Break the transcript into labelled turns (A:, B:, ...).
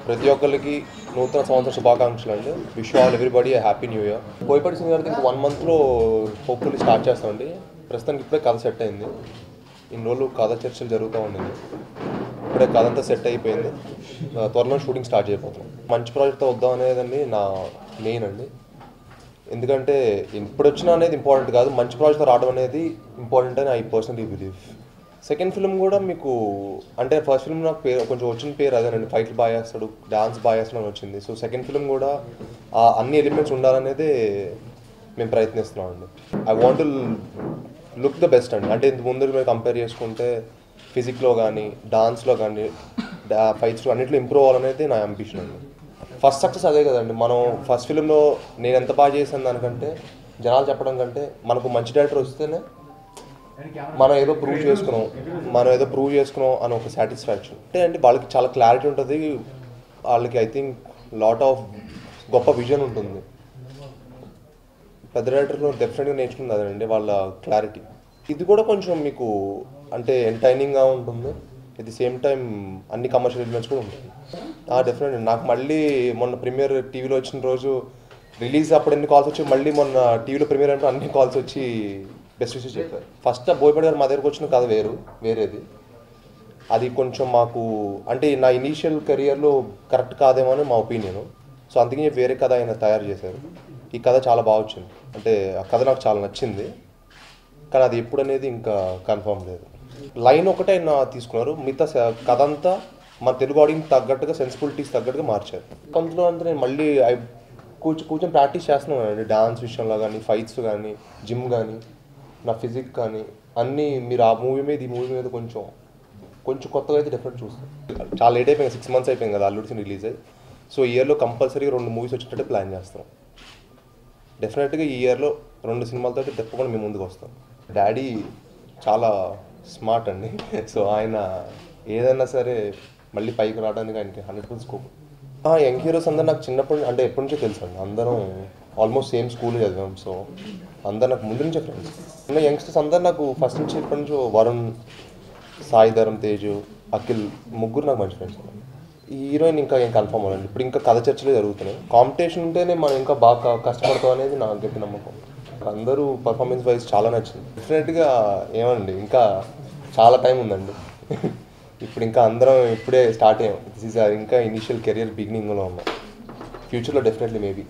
A: ప్రతి ఒక్కరికి నూతన సంవత్సర శుభాకాంక్షలు అండి. Wish all everybody happy new year. Boyapati Singh గారికి ఇంక 1 monthలో హోప్ఫుల్లీ స్టార్ట్ చేస్తామండి. ప్రస్తుతానికి ఇప్పుడే కథ సెట్ అయింది. ఇన్ని రోజులు కథ చర్చలు జరుగుతూ ఉండింది. ఇప్పుడే కథ అంతా సెట్ అయిపోయింది. త్వరలో షూటింగ్ స్టార్ట్ చేయబోతున్నాం. మంచి ప్రాజెక్ట్తో వద్దాం అనేదండి నా మెయిన్ అండి. ఎందుకంటే ఇప్పుడు వచ్చినా అనేది ఇంపార్టెంట్ కాదు, మంచి ప్రాజెక్ట్తో రావడం అనేది ఇంపార్టెంట్ అని I personally believe. Second film కూడా మీకు అంటే ఫస్ట్ ఫిల్మ్ నాకు పేరు కొంచెం వచ్చిన పేరు అదేనండి, ఫైట్లు బాగా చేస్తాడు, డాన్స్ బాగా చేస్తాడు అని వచ్చింది. సో సెకండ్ ఫిల్మ్ కూడా అన్ని ఎలిమెంట్స్ ఉండాలనేది మేము ప్రయత్నిస్తున్నాం అండి. I want look the best అండి. అంటే ఇంత ముందు మేము కంపేర్ చేసుకుంటే ఫిజిక్లో కానీ డాన్స్లో కానీ ఫైట్స్లో అన్నింటిలో ఇంప్రూవ్ అవ్వాలనేది నా అంబిషన్ అండి. ఫస్ట్ సక్సెస్ అదే కదండి. మనం ఫస్ట్ ఫిల్మ్లో నేను ఎంత బాగా చేశాను దానికంటే జనాలు చెప్పడం కంటే మనకు మంచి డైరెక్టర్ వస్తేనే మనం ఏదో ప్రూవ్ చేసుకున్నాం అని ఒక సాటిస్ఫాక్షన్ అంటే అండి. వాళ్ళకి చాలా క్లారిటీ ఉంటుంది, వాళ్ళకి ఐ థింక్ లాట్ ఆఫ్ గొప్ప విజన్ ఉంటుంది. పెద్ద డైరెక్టర్లో డెఫినెట్గా నేర్చుకుంది అదండి, వాళ్ళ క్లారిటీ. ఇది కూడా కొంచెం మీకు అంటే ఎంటర్టైనింగ్గా ఉంటుంది, ఎట్ ది సేమ్ టైం అన్ని కమర్షియల్ ఎలిమెంట్స్ కూడా ఉంటుంది. డెఫినెట్లీ నాకు మళ్ళీ మొన్న ప్రీమియర్ టీవీలో వచ్చిన రోజు రిలీజ్ అప్పుడు ఎన్ని కాల్స్ వచ్చి మళ్ళీ మొన్న టీవీలో ప్రీమియర్ అంటే అన్ని కాల్స్ వచ్చి బెస్ట్ విషయం చెప్పారు. ఫస్ట్ బోయపాటి గారు మా దగ్గరకు వచ్చిన కథ వేరేది. అది కొంచెం మాకు అంటే నా ఇనీషియల్ కెరియర్లో కరెక్ట్ కాదేమో అని మా ఒపీనియన్. సో అందుకని వేరే కథ ఆయన తయారు చేశారు. ఈ కథ చాలా బాగా వచ్చింది, అంటే ఆ కథ నాకు చాలా నచ్చింది. కానీ అది ఎప్పుడు అనేది ఇంకా కన్ఫర్మ్ లేదు. లైన్ ఒకటే ఆయన తీసుకున్నారు, మిగతా కథ అంతా మన తెలుగు ఆడియన్స్ తగ్గట్టుగా సెన్సిబిలిటీస్ తగ్గట్టుగా మార్చారు. కొంతలో అంతా నేను మళ్ళీ కూర్చొని ప్రాక్టీస్ చేస్తున్నాను అండి. డాన్స్ విషయంలో కానీ, ఫైట్స్ కానీ, జిమ్ కానీ, నా ఫిజిక్ కానీ అన్నీ మీరు ఆ మూవీ మీద కొంచెం కొత్తగా అయితే డెఫినెట్ చూస్తాను. చాలా లేట్ అయిపోయింది, 6 months అయిపోయింది కదా అల్లుడి సినిమా రిలీజ్ అయ్యి. సో ఇయర్లో కంపల్సరీగా 2 movies వచ్చేటట్టు ప్లాన్ చేస్తాం. డెఫినెట్గా ఈ ఇయర్లో 2 సినిమాలతో తప్పకుండా మేము ముందుకు వస్తాం. డాడీ చాలా స్మార్ట్ అండి. సో ఆయన ఏదైనా సరే మళ్ళీ పైకి రావడానికి ఆయనకి 100% స్కోప్. యంగ్ హీరోస్ అందరూ నాకు చిన్నప్పటి అంటే ఎప్పటి నుంచో తెలుసు అండి. అందరం ఆల్మోస్ట్ సేమ్ స్కూల్ చదివాం. సో అందరు నాకు ముందు నుంచే ఫ్రెండ్స్. యంగ్స్టర్స్ అందరు నాకు ఫస్ట్ నుంచి ఎప్పటి నుంచో వరుణ్, సాయి ధరమ్ తేజు, అఖిల్ ముగ్గురు నాకు మంచి ఫ్రెండ్స్. ఈ హీరోయిన్ ఇంకా ఏం కన్ఫర్మ్ అవ్వండి. ఇప్పుడు ఇంకా కథ చర్చలే జరుగుతున్నాయి. కాంపిటీషన్ ఉంటేనే మనం ఇంకా బాగా కష్టపడతాం అనేది నా గట్టి నమ్మకం. అందరూ పర్ఫార్మెన్స్ వైజ్ చాలా నచ్చింది. డెఫినెట్గా ఏమండి ఇంకా చాలా టైం ఉందండి. ఇప్పుడు ఇంకా అందరం ఇప్పుడే స్టార్ట్ అయ్యాం. దిస్ ఈజ్ ఇంకా ఇనీషియల్ కెరియర్ బిగినింగ్లో ఉన్నాం. ఫ్యూచర్లో డెఫినెట్లీ మేబీ